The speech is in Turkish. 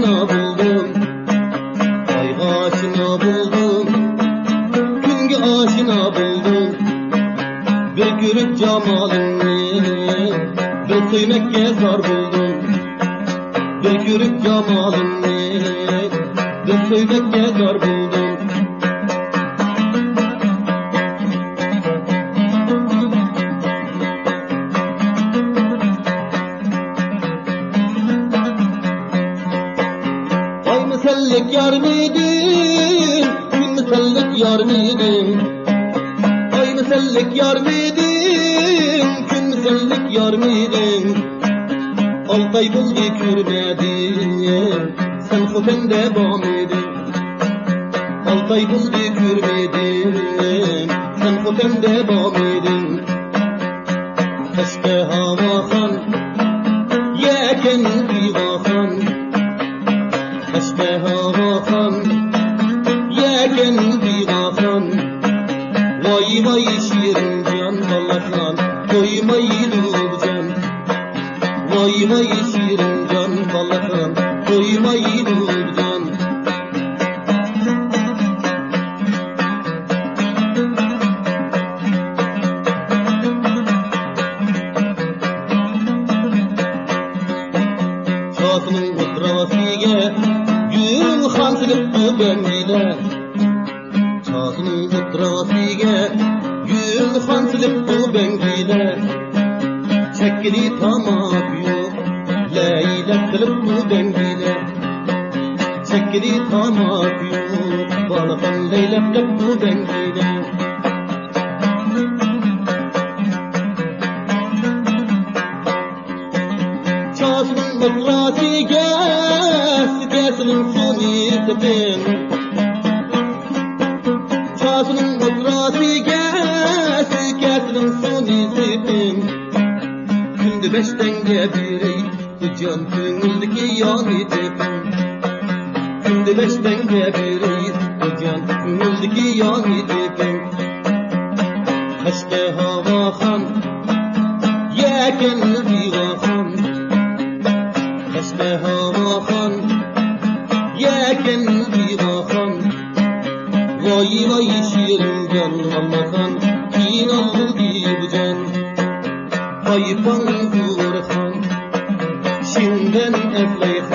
aşina buldum, ayga aşina buldum, günge aşina buldum. Bir görüp camalini, bir sevmekке zar buldum. Bir görüp camalini, bir sevmekке zar buldum. Ay mesellik yar miydin, gün mesellik yar miydin? Ay mesellik yar miydin, gün mesellik yar miydin? 6 ay buldu görmedim, sen Xotem'de bam edin. 6 ay buldu görmedim, sen Xotem'de bam edin. Keşke havahan, yeken divahan. Keşke havahan, yeken divahan. Vay vay şirin can balakan, koymayın can. Vay vay şirin can balakan, koymayın can. Çatının oturavasiga gül xansılıp bu bengile. Çatının oturavasiga gül xansılıp bu bengile. Çekili tamak yok, leylek kılıp bu bengile. Çekili tamak yok, balakan leylek kılıp bu bengile. Çatının oturavasiga sikesinin suni tepin. Çatının oturavasiga sikesinin suni tepin. Günde 5'ten gebirey, bu can köngüldeki yanı tepin. Günde 5'ten gebirey, bu can köngüldeki yanı tepin. Keşke havahan, yeken divahan. Keşke havahan, yeken divahan. Vay vay şirin can Allah'an, kin aldı bu can. Kayıpan Zurhan, şimdiden efleyhan.